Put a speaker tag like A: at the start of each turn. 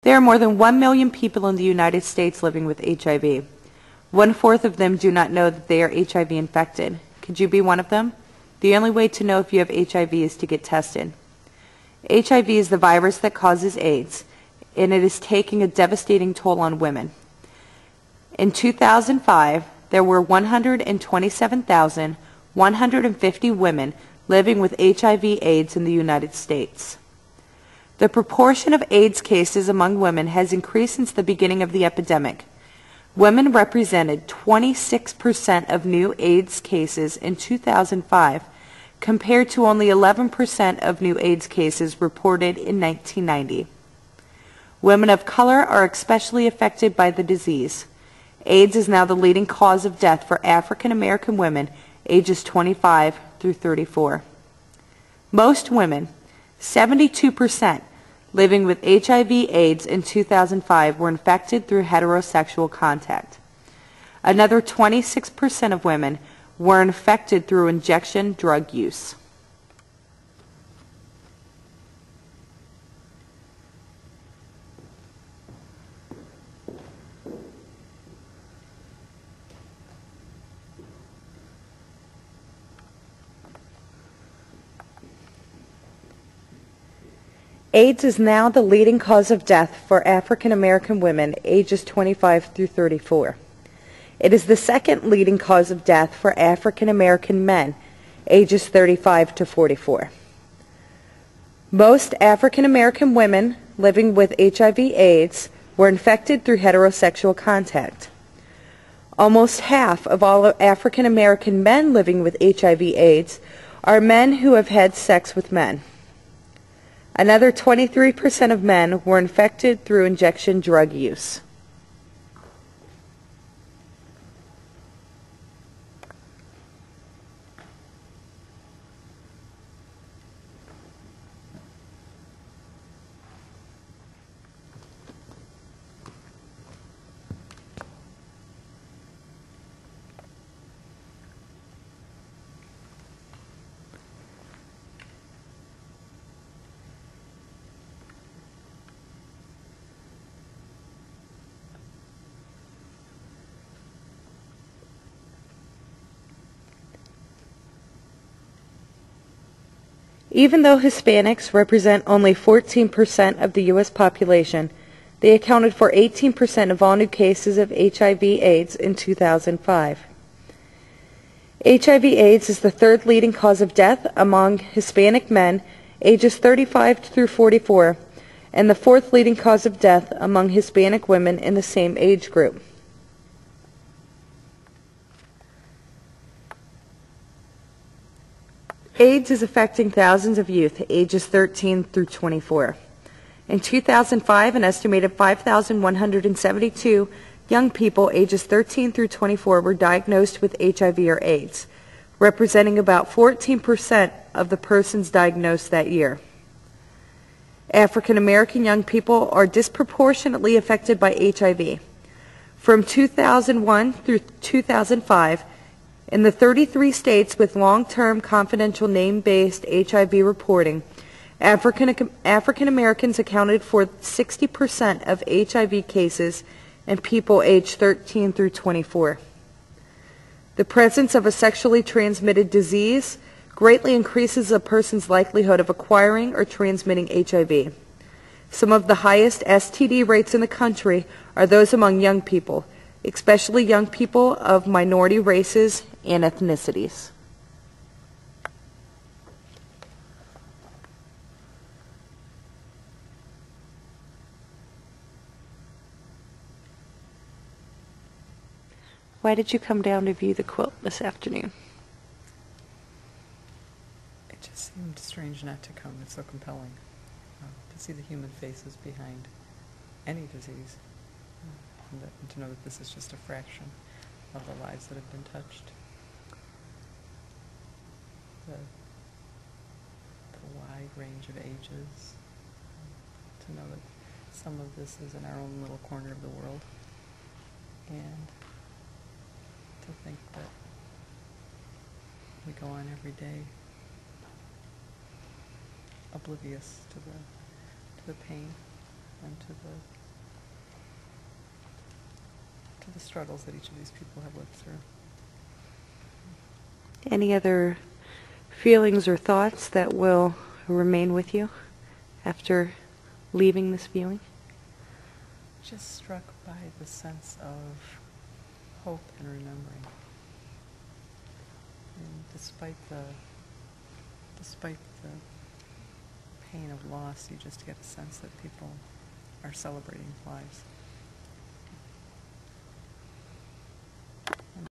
A: There are more than 1 million people in the United States living with HIV. 1/4 of them do not know that they are HIV infected. Could you be one of them? The only way to know if you have HIV is to get tested. HIV is the virus that causes AIDS, and it is taking a devastating toll on women. In 2005, there were 127,150 women living with HIV/AIDS in the United States. The proportion of AIDS cases among women has increased since the beginning of the epidemic. Women represented 26% of new AIDS cases in 2005, compared to only 11% of new AIDS cases reported in 1990. Women of color are especially affected by the disease. AIDS is now the leading cause of death for African American women ages 25 through 34. Most women, 72%, living with HIV/AIDS in 2005 were infected through heterosexual contact. Another 26% of women were infected through injection drug use. AIDS is now the leading cause of death for African American women ages 25 through 34. It is the second leading cause of death for African American men ages 35 to 44. Most African American women living with HIV/AIDS were infected through heterosexual contact. Almost half of all African American men living with HIV/AIDS are men who have had sex with men. Another 23% of men were infected through injection drug use. Even though Hispanics represent only 14% of the U.S. population, they accounted for 18% of all new cases of HIV/AIDS in 2005. HIV/AIDS is the third leading cause of death among Hispanic men ages 35 through 44, and the fourth leading cause of death among Hispanic women in the same age group. AIDS is affecting thousands of youth ages 13 through 24. In 2005, an estimated 5,172 young people ages 13 through 24 were diagnosed with HIV or AIDS, representing about 14% of the persons diagnosed that year. African American young people are disproportionately affected by HIV. From 2001 through 2005, in the 33 states with long-term confidential name-based HIV reporting, African Americans accounted for 60% of HIV cases in people aged 13 through 24. The presence of a sexually transmitted disease greatly increases a person's likelihood of acquiring or transmitting HIV. Some of the highest STD rates in the country are those among young people, especially young people of minority races and ethnicities. Why did you come down to view the quilt this afternoon?
B: It just seemed strange not to come. It's so compelling to see the human faces behind any disease, and to know that this is just a fraction of the lives that have been touched. The wide range of ages, to know that some of this is in our own little corner of the world, and to think that we go on every day oblivious to the pain and to the struggles that each of these people have lived through.
A: Any other feelings or thoughts that will remain with you after leaving this viewing?
B: Just struck by the sense of hope and remembering. And despite the pain of loss, you just get a sense that people are celebrating lives.